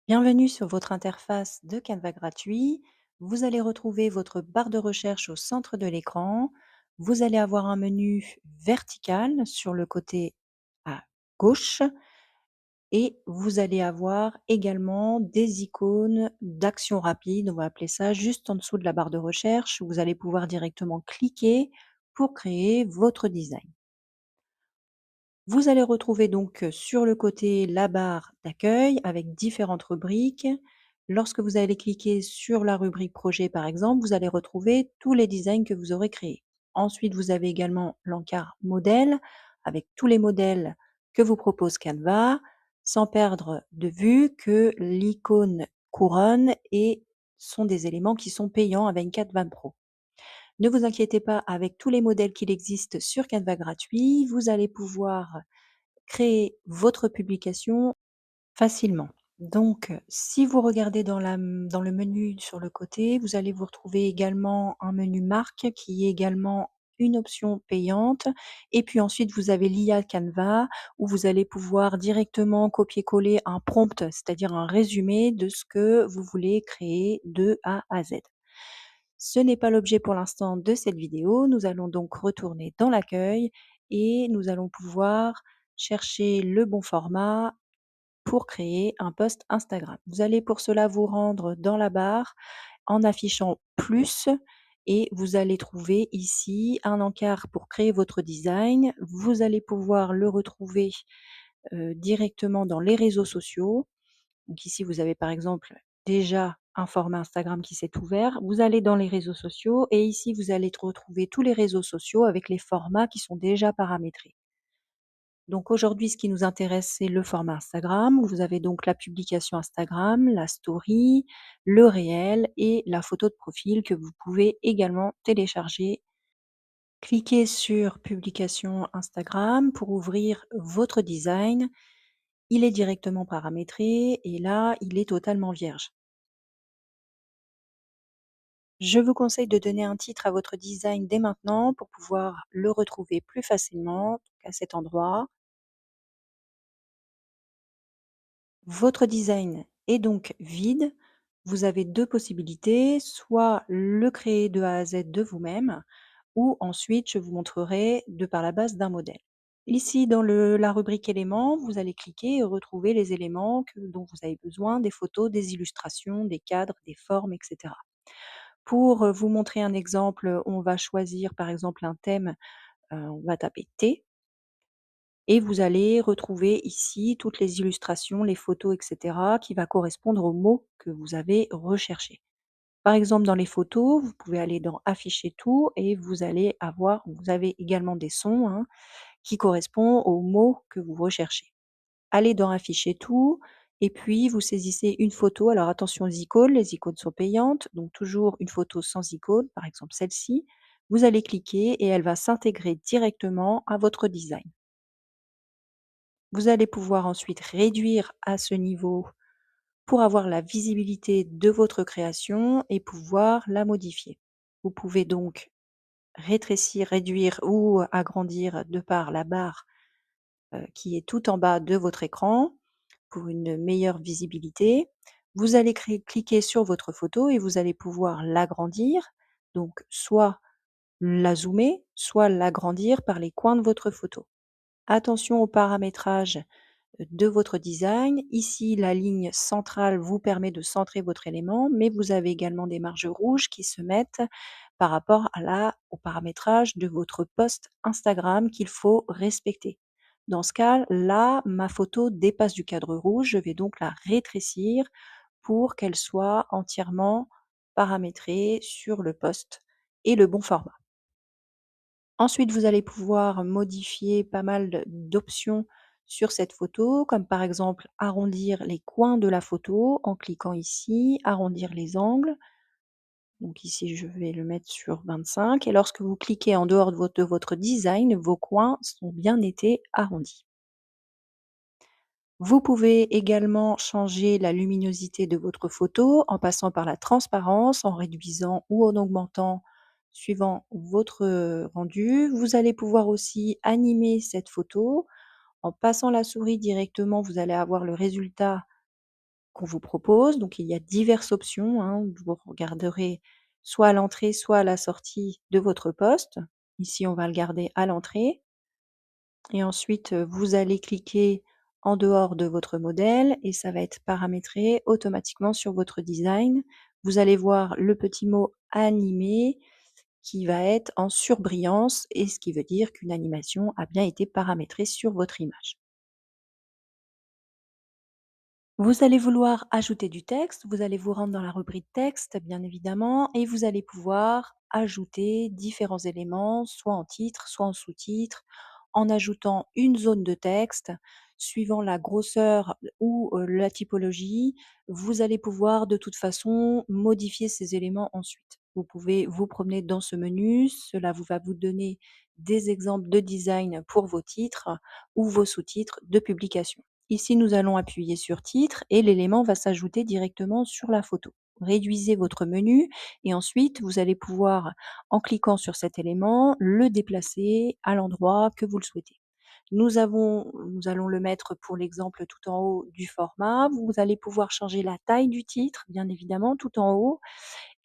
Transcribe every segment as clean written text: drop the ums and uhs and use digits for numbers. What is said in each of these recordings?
Bienvenue sur votre interface de Canva gratuit. Vous allez retrouver votre barre de recherche au centre de l'écran. Vous allez avoir un menu vertical sur le côté à gauche et vous allez avoir également des icônes d'action rapide, on va appeler ça, juste en dessous de la barre de recherche. Vous allez pouvoir directement cliquer pour créer votre design. Vous allez retrouver donc sur le côté la barre d'accueil avec différentes rubriques. Lorsque vous allez cliquer sur la rubrique projet par exemple, vous allez retrouver tous les designs que vous aurez créés. Ensuite, vous avez également l'encart modèle avec tous les modèles que vous propose Canva, sans perdre de vue que l'icône couronne et sont des éléments qui sont payants avec Canva Pro. Ne vous inquiétez pas, avec tous les modèles qu'il existe sur Canva gratuit, vous allez pouvoir créer votre publication facilement. Donc, si vous regardez dans le menu sur le côté, vous allez vous retrouver également un menu marque qui est également une option payante. Et puis ensuite, vous avez l'IA Canva où vous allez pouvoir directement copier-coller un prompt, c'est-à-dire un résumé de ce que vous voulez créer de A à Z. Ce n'est pas l'objet pour l'instant de cette vidéo. Nous allons donc retourner dans l'accueil et nous allons pouvoir chercher le bon format pour créer un post Instagram. Vous allez pour cela vous rendre dans la barre en affichant plus et vous allez trouver ici un encart pour créer votre design. Vous allez pouvoir le retrouver directement dans les réseaux sociaux. Donc ici, vous avez par exemple déjà un format Instagram qui s'est ouvert. Vous allez dans les réseaux sociaux et ici, vous allez retrouver tous les réseaux sociaux avec les formats qui sont déjà paramétrés. Donc aujourd'hui, ce qui nous intéresse, c'est le format Instagram. Vous avez donc la publication Instagram, la story, le réel et la photo de profil que vous pouvez également télécharger. Cliquez sur publication Instagram pour ouvrir votre design. Il est directement paramétré et là, il est totalement vierge. Je vous conseille de donner un titre à votre design dès maintenant pour pouvoir le retrouver plus facilement, donc à cet endroit. Votre design est donc vide. Vous avez 2 possibilités, soit le créer de A à Z de vous-même ou ensuite je vous montrerai de par la base d'un modèle. Ici dans la rubrique éléments, vous allez cliquer et retrouver les éléments dont vous avez besoin, des photos, des illustrations, des cadres, des formes, etc. Pour vous montrer un exemple, on va choisir par exemple un thème, on va taper thé et vous allez retrouver ici toutes les illustrations, les photos et cetera qui va correspondre aux mots que vous avez recherchés. Par exemple, dans les photos, vous pouvez aller dans afficher tout et vous avez également des sons, hein, qui correspondent aux mots que vous recherchez. Allez dans afficher tout et puis vous saisissez une photo. Alors attention aux icônes, les icônes sont payantes, donc toujours une photo sans icône, par exemple celle-ci. Vous allez cliquer et elle va s'intégrer directement à votre design. Vous allez pouvoir ensuite réduire à ce niveau pour avoir la visibilité de votre création et pouvoir la modifier. Vous pouvez donc rétrécir, réduire ou agrandir de par la barre qui est tout en bas de votre écran pour une meilleure visibilité. Vous allez cliquer sur votre photo et vous allez pouvoir l'agrandir, donc soit la zoomer, soit l'agrandir par les coins de votre photo. Attention au paramétrage de votre design. Ici, la ligne centrale vous permet de centrer votre élément, mais vous avez également des marges rouges qui se mettent par rapport au paramétrage de votre post Instagram qu'il faut respecter. Dans ce cas, là, ma photo dépasse du cadre rouge. Je vais donc la rétrécir pour qu'elle soit entièrement paramétrée sur le post et le bon format. Ensuite, vous allez pouvoir modifier pas mal d'options sur cette photo, comme par exemple arrondir les coins de la photo en cliquant ici, arrondir les angles. Donc ici, je vais le mettre sur 25 et lorsque vous cliquez en dehors de votre design, vos coins sont bien été arrondis. Vous pouvez également changer la luminosité de votre photo en passant par la transparence, en réduisant ou en augmentant suivant votre rendu. Vous allez pouvoir aussi animer cette photo. En passant la souris directement, vous allez avoir le résultat qu'on vous propose. Donc il y a diverses options, hein. Vous regarderez soit à l'entrée, soit à la sortie de votre poste. Ici, on va le garder à l'entrée et ensuite, vous allez cliquer en dehors de votre modèle et ça va être paramétré automatiquement sur votre design. Vous allez voir le petit mot «animé» qui va être en surbrillance et ce qui veut dire qu'une animation a bien été paramétrée sur votre image. Vous allez vouloir ajouter du texte, vous allez vous rendre dans la rubrique texte, bien évidemment, et vous allez pouvoir ajouter différents éléments, soit en titre, soit en sous-titre, en ajoutant une zone de texte. Suivant la grosseur ou la typologie, vous allez pouvoir de toute façon modifier ces éléments ensuite. Vous pouvez vous promener dans ce menu, cela vous va vous donner des exemples de design pour vos titres ou vos sous-titres de publication. Ici, nous allons appuyer sur titre et l'élément va s'ajouter directement sur la photo. Réduisez votre menu et ensuite vous allez pouvoir, en cliquant sur cet élément, le déplacer à l'endroit que vous le souhaitez. Nous allons le mettre pour l'exemple tout en haut du format. Vous allez pouvoir changer la taille du titre, bien évidemment, tout en haut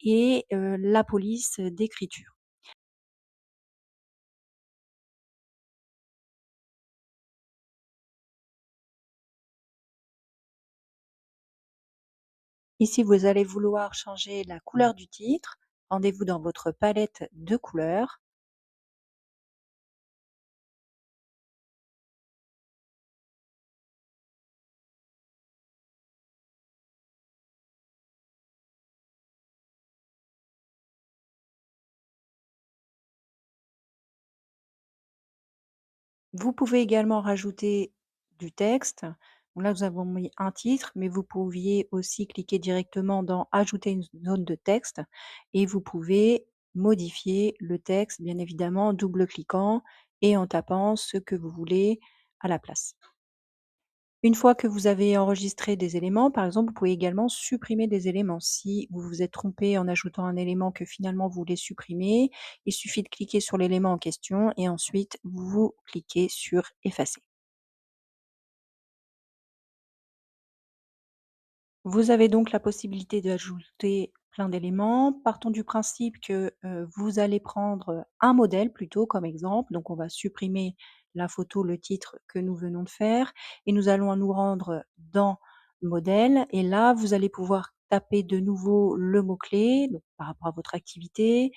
et la police d'écriture. Ici, vous allez vouloir changer la couleur du titre. Rendez-vous dans votre palette de couleurs. Vous pouvez également rajouter du texte. Donc là, nous avons mis un titre, mais vous pouviez aussi cliquer directement dans «Ajouter une zone de texte» et vous pouvez modifier le texte, bien évidemment, en double-cliquant et en tapant ce que vous voulez à la place. Une fois que vous avez enregistré des éléments, par exemple, vous pouvez également supprimer des éléments. Si vous vous êtes trompé en ajoutant un élément que finalement vous voulez supprimer, il suffit de cliquer sur l'élément en question et ensuite vous cliquez sur effacer. Vous avez donc la possibilité d'ajouter plein d'éléments. Partons du principe que, vous allez prendre un modèle plutôt comme exemple. Donc on va supprimer la photo, le titre que nous venons de faire et nous allons nous rendre dans modèle et là, vous allez pouvoir taper de nouveau le mot-clé, donc par rapport à votre activité,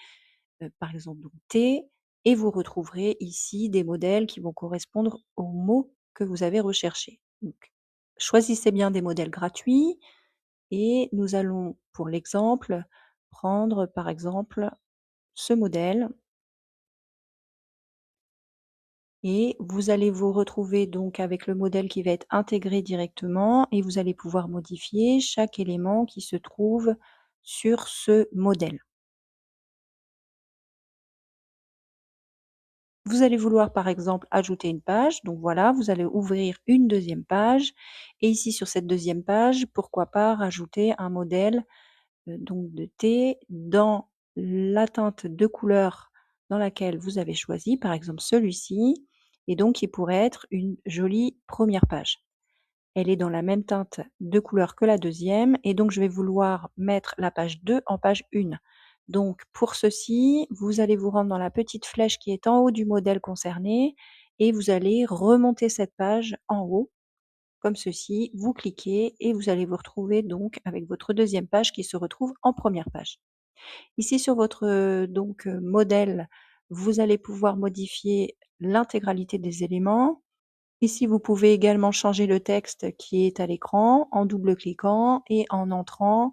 par exemple donc thé et vous retrouverez ici des modèles qui vont correspondre aux mots que vous avez recherchés. Donc choisissez bien des modèles gratuits et nous allons, pour l'exemple, prendre par exemple ce modèle et vous allez vous retrouver donc avec le modèle qui va être intégré directement et vous allez pouvoir modifier chaque élément qui se trouve sur ce modèle. Vous allez vouloir par exemple ajouter une page, donc voilà, vous allez ouvrir une deuxième page et ici sur cette deuxième page, pourquoi pas rajouter un modèle donc de thé dans la teinte de couleur dans laquelle vous avez choisi, par exemple celui-ci et donc il pourrait être une jolie première page. Elle est dans la même teinte de couleur que la deuxième et donc je vais vouloir mettre la page 2 en page 1. Donc pour ceci, vous allez vous rendre dans la petite flèche qui est en haut du modèle concerné et vous allez remonter cette page en haut comme ceci. Vous cliquez et vous allez vous retrouver donc avec votre deuxième page qui se retrouve en première page. Ici sur votre, modèle, vous allez pouvoir modifier l'intégralité des éléments. Ici, vous pouvez également changer le texte qui est à l'écran en double-cliquant et en entrant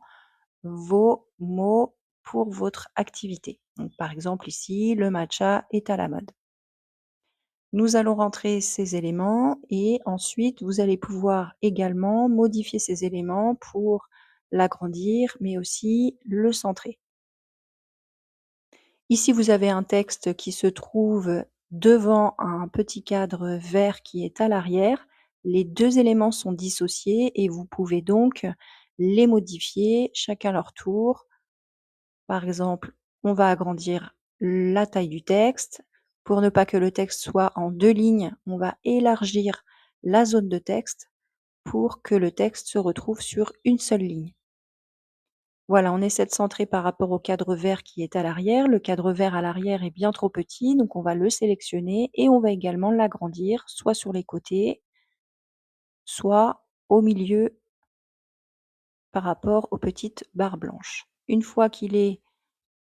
vos mots pour votre activité. Donc par exemple ici, le matcha est à la mode. Nous allons rentrer ces éléments et ensuite vous allez pouvoir également modifier ces éléments pour l'agrandir, mais aussi le centrer. Ici, vous avez un texte qui se trouve devant un petit cadre vert qui est à l'arrière. Les 2 éléments sont dissociés et vous pouvez donc les modifier chacun leur tour. Par exemple, on va agrandir la taille du texte. Pour ne pas que le texte soit en 2 lignes, on va élargir la zone de texte. pour que le texte se retrouve sur une seule ligne. Voilà, on essaie de centrer par rapport au cadre vert qui est à l'arrière. Le cadre vert à l'arrière est bien trop petit, donc on va le sélectionner et on va également l'agrandir, soit sur les côtés, soit au milieu par rapport aux petites barres blanches. Une fois qu'il est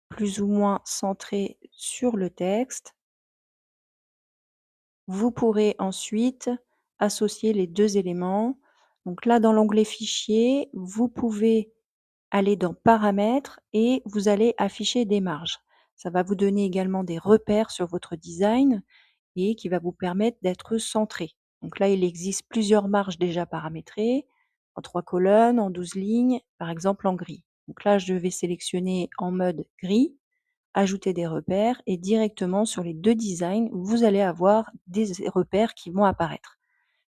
plus ou moins centré sur le texte, vous pourrez ensuite associer les 2 éléments. Donc là, dans l'onglet Fichier, vous pouvez aller dans Paramètres et vous allez afficher des marges. Ça va vous donner également des repères sur votre design et qui va vous permettre d'être centré. Donc là, il existe plusieurs marges déjà paramétrées, en 3 colonnes, en 12 lignes, par exemple en gris. Donc là, je vais sélectionner en mode gris, ajouter des repères et directement sur les 2 designs, vous allez avoir des repères qui vont apparaître.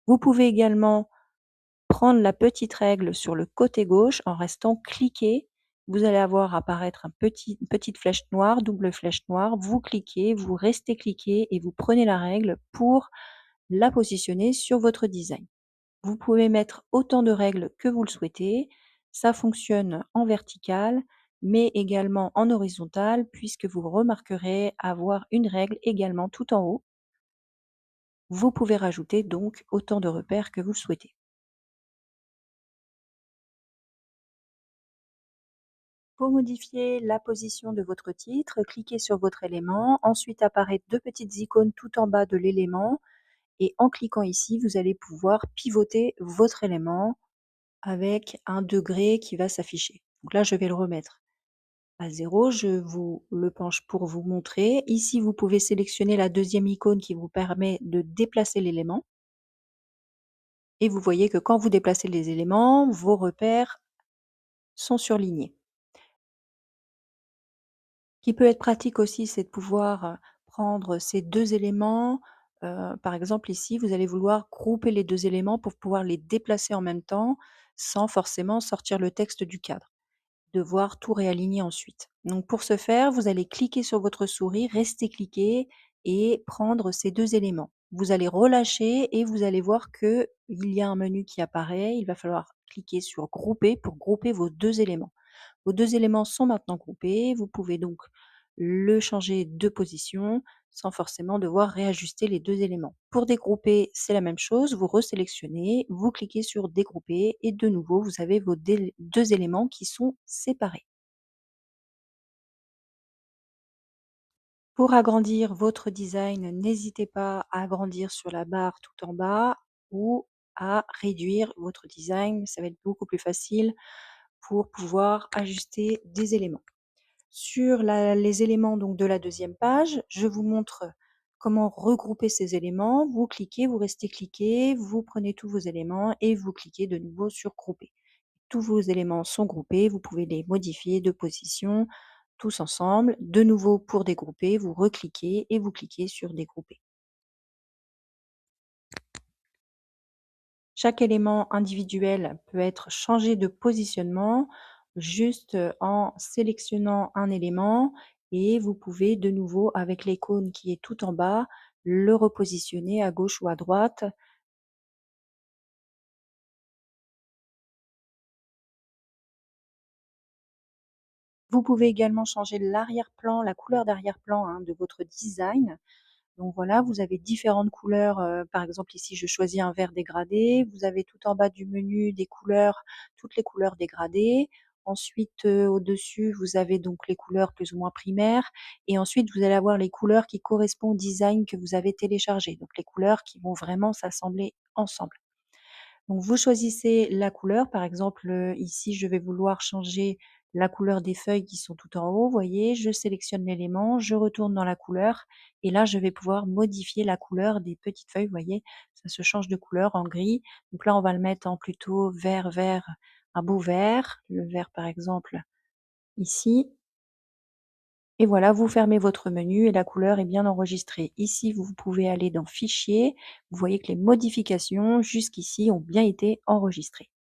Vous pouvez également prendre la petite règle sur le côté gauche en restant cliqué. Vous allez avoir apparaître une petite flèche noire, double flèche noire. Vous cliquez, vous restez cliqué et vous prenez la règle pour la positionner sur votre design. Vous pouvez mettre autant de règles que vous le souhaitez. Ça fonctionne en vertical, mais également en horizontal, puisque vous remarquerez avoir une règle également tout en haut. Vous pouvez rajouter donc autant de repères que vous le souhaitez. Pour modifier la position de votre titre, cliquez sur votre élément. Ensuite apparaît deux petites icônes tout en bas de l'élément. Et en cliquant ici, vous allez pouvoir pivoter votre élément avec un degré qui va s'afficher. Donc là, je vais le remettre à 0. Je vous le penche pour vous montrer. Ici, vous pouvez sélectionner la deuxième icône qui vous permet de déplacer l'élément. Et vous voyez que quand vous déplacez les éléments, vos repères sont surlignés. Qui peut être pratique aussi, c'est de pouvoir, prendre ces 2 éléments, par exemple ici, vous allez vouloir grouper les 2 éléments pour pouvoir les déplacer en même temps, sans forcément sortir le texte du cadre. Devoir tout réaligner ensuite. Donc pour ce faire, vous allez cliquer sur votre souris, rester cliqué et prendre ces 2 éléments. Vous allez relâcher et vous allez voir qu'il y a un menu qui apparaît. Il va falloir cliquer sur grouper pour grouper vos 2 éléments. Vos 2 éléments sont maintenant groupés. Vous pouvez donc le changer de position sans forcément devoir réajuster les 2 éléments. Pour dégrouper, c'est la même chose. Vous resélectionnez, vous cliquez sur dégrouper et de nouveau, vous avez vos 2 éléments qui sont séparés. Pour agrandir votre design, n'hésitez pas à agrandir sur la barre tout en bas ou à réduire votre design. Ça va être beaucoup plus facile pour pouvoir ajuster des éléments. Sur les éléments donc de la deuxième page, je vous montre comment regrouper ces éléments. Vous cliquez, vous restez cliqué, vous prenez tous vos éléments et vous cliquez de nouveau sur grouper. Tous vos éléments sont groupés, vous pouvez les modifier de position tous ensemble. De nouveau pour dégrouper, vous recliquez et vous cliquez sur dégrouper. Chaque élément individuel peut être changé de positionnement juste en sélectionnant un élément et vous pouvez de nouveau, avec l'icône qui est tout en bas, le repositionner à gauche ou à droite. Vous pouvez également changer l'arrière-plan, la couleur d'arrière-plan hein, de votre design. Donc voilà, vous avez différentes couleurs, par exemple ici je choisis un vert dégradé. Vous avez tout en bas du menu des couleurs, toutes les couleurs dégradées. Ensuite, au-dessus, vous avez donc les couleurs plus ou moins primaires et ensuite vous allez avoir les couleurs qui correspondent au design que vous avez téléchargé. Donc les couleurs qui vont vraiment s'assembler ensemble. Donc vous choisissez la couleur, par exemple, ici je vais vouloir changer la couleur des feuilles qui sont tout en haut, vous voyez? Je sélectionne l'élément, je retourne dans la couleur et là je vais pouvoir modifier la couleur des petites feuilles, vous voyez? Ça se change de couleur en gris. Donc là on va le mettre en plutôt vert vert, un beau vert, le vert par exemple ici et voilà, vous fermez votre menu et la couleur est bien enregistrée. Ici, vous pouvez aller dans Fichier, vous voyez que les modifications jusqu'ici ont bien été enregistrées.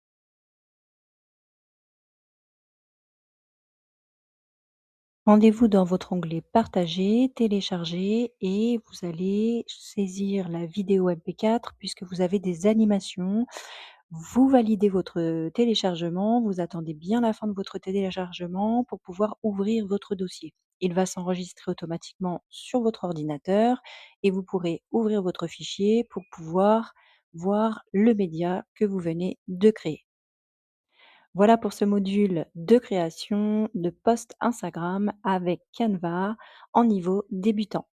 Rendez-vous dans votre onglet Partager, Télécharger et vous allez saisir la vidéo MP4 puisque vous avez des animations. Vous validez votre téléchargement, vous attendez bien la fin de votre téléchargement pour pouvoir ouvrir votre dossier. Il va s'enregistrer automatiquement sur votre ordinateur et vous pourrez ouvrir votre fichier pour pouvoir voir le média que vous venez de créer. Voilà pour ce module de création de post Instagram avec Canva en niveau débutant.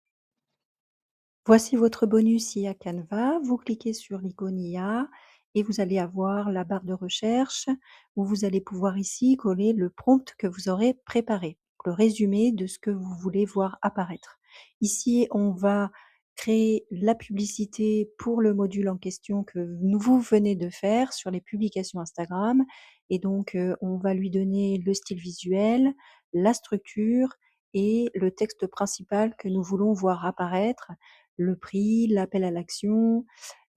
Voici votre bonus IA Canva. Vous cliquez sur l'icône IA et vous allez avoir la barre de recherche où vous allez pouvoir ici coller le prompt que vous aurez préparé, le résumé de ce que vous voulez voir apparaître. Ici, on va créer la publicité pour le module en question que vous venez de faire sur les publications Instagram. Et donc, on va lui donner le style visuel, la structure et le texte principal que nous voulons voir apparaître, le prix, l'appel à l'action,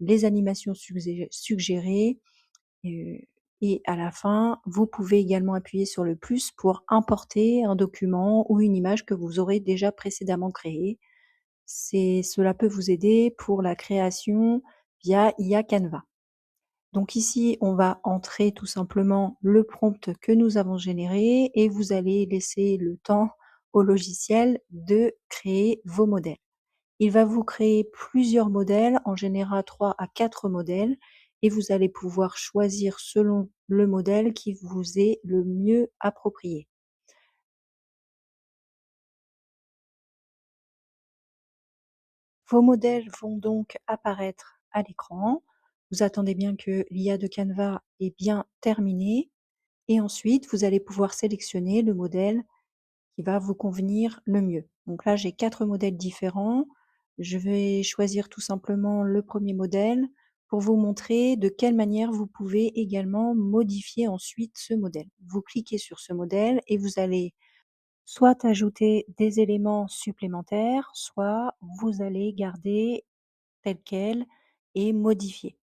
les animations suggérées, heu et à la fin, vous pouvez également appuyer sur le plus pour importer un document ou une image que vous aurez déjà précédemment créée. Cela peut vous aider pour la création via IA Canva. Donc ici, on va entrer tout simplement le prompt que nous avons généré et vous allez laisser le temps au logiciel de créer vos modèles. Il va vous créer plusieurs modèles, en général 3 à 4 modèles et vous allez pouvoir choisir selon le modèle qui vous est le mieux approprié. Vos modèles vont donc apparaître à l'écran. Vous attendez bien que l'IA de Canva est bien terminée et ensuite vous allez pouvoir sélectionner le modèle qui va vous convenir le mieux. Donc là, j'ai 4 modèles différents. Je vais choisir tout simplement le premier modèle pour vous montrer de quelle manière vous pouvez également modifier ensuite ce modèle. Vous cliquez sur ce modèle et vous allez soit ajouter des éléments supplémentaires, soit vous allez garder tel quel et modifier.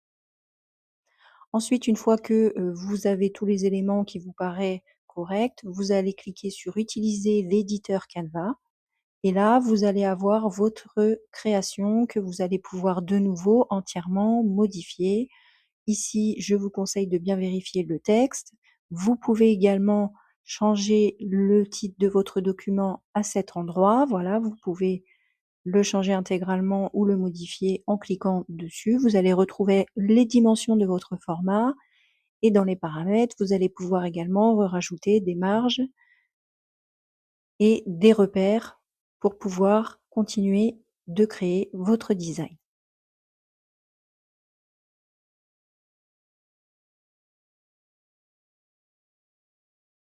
Ensuite, une fois que, vous avez tous les éléments qui vous paraissent corrects, vous allez cliquer sur «Utiliser l'éditeur Canva». Et là, vous allez avoir votre création que vous allez pouvoir de nouveau entièrement modifier. Ici, je vous conseille de bien vérifier le texte. Vous pouvez également changer le titre de votre document à cet endroit. Voilà, vous pouvez le changer intégralement ou le modifier en cliquant dessus. Vous allez retrouver les dimensions de votre format et dans les paramètres, vous allez pouvoir également rajouter des marges et des repères pour pouvoir continuer de créer votre design.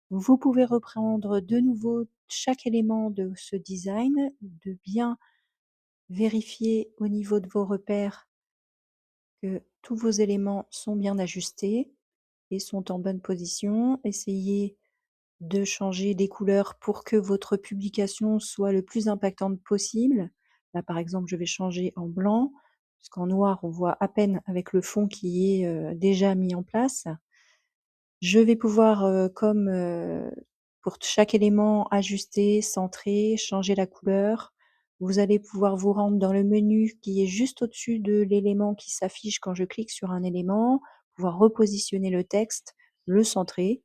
Vous pouvez reprendre de nouveau chaque élément de ce design, de bien vérifier au niveau de vos repères que tous vos éléments sont bien ajustés et sont en bonne position. Essayez de changer des couleurs pour que votre publication soit le plus impactante possible. Là, par exemple, je vais changer en blanc, parce qu'en noir, on voit à peine avec le fond qui est, déjà mis en place. Je vais pouvoir, comme, pour chaque élément, ajuster, centrer, changer la couleur. Vous allez pouvoir vous rendre dans le menu qui est juste au-dessus de l'élément qui s'affiche quand je clique sur un élément, pouvoir repositionner le texte, le centrer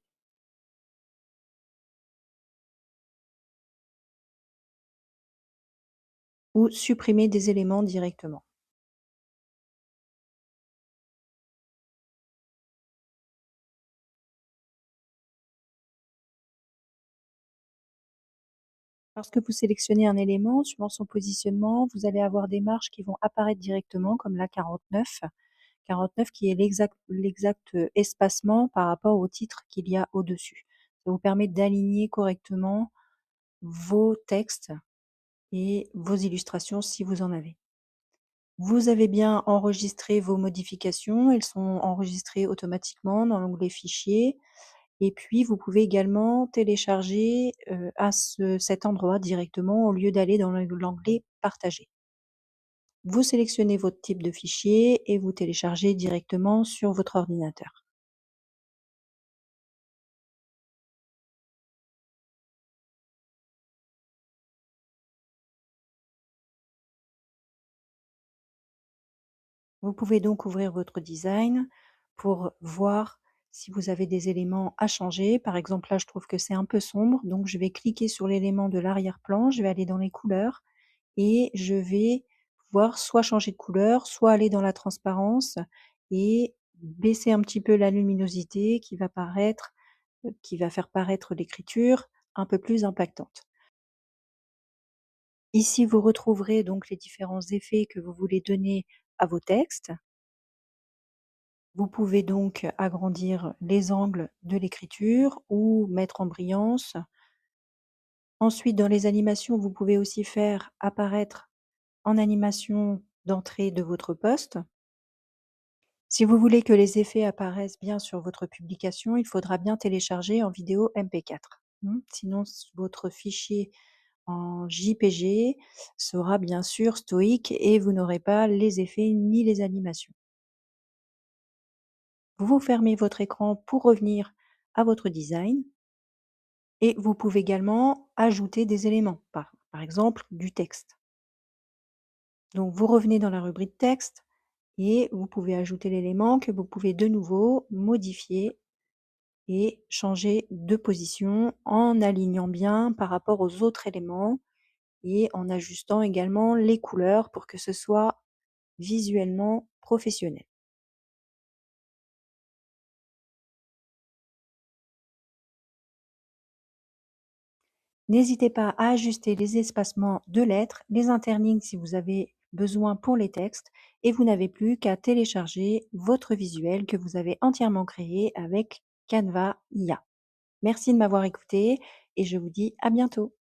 ou supprimer des éléments directement. Lorsque vous sélectionnez un élément, suivant son positionnement, vous allez avoir des marges qui vont apparaître directement comme la 49. 49 qui est l'exact, espacement par rapport au titre qu'il y a au-dessus. Ça vous permet d'aligner correctement vos textes et vos illustrations si vous en avez. Vous avez bien enregistré vos modifications, elles sont enregistrées automatiquement dans l'onglet Fichier et puis vous pouvez également télécharger, à cet endroit directement au lieu d'aller dans l'onglet Partager. Vous sélectionnez votre type de fichier et vous téléchargez directement sur votre ordinateur. Vous pouvez donc ouvrir votre design pour voir si vous avez des éléments à changer. Par exemple, là, je trouve que c'est un peu sombre, donc je vais cliquer sur l'élément de l'arrière-plan, je vais aller dans les couleurs et je vais pouvoir soit changer de couleur, soit aller dans la transparence et baisser un petit peu la luminosité qui va faire paraître l'écriture un peu plus impactante. Ici, vous retrouverez donc les différents effets que vous voulez donner à vos textes. Vous pouvez donc agrandir les angles de l'écriture ou mettre en brillance. Ensuite, dans les animations, vous pouvez aussi faire apparaître en animation d'entrée de votre post. Si vous voulez que les effets apparaissent bien sur votre publication, il faudra bien télécharger en vidéo MP4. Sinon, votre fichier en JPG sera bien sûr stoïque et vous n'aurez pas les effets ni les animations. Vous fermez votre écran pour revenir à votre design et vous pouvez également ajouter des éléments, par exemple du texte. Donc vous revenez dans la rubrique texte et vous pouvez ajouter l'élément que vous pouvez de nouveau modifier et changer de position en alignant bien par rapport aux autres éléments et en ajustant également les couleurs pour que ce soit visuellement professionnel. N'hésitez pas à ajuster les espacements de lettres, les interlignes si vous avez besoin pour les textes et vous n'avez plus qu'à télécharger votre visuel que vous avez entièrement créé avec Canva IA. Merci de m'avoir écouté et je vous dis à bientôt.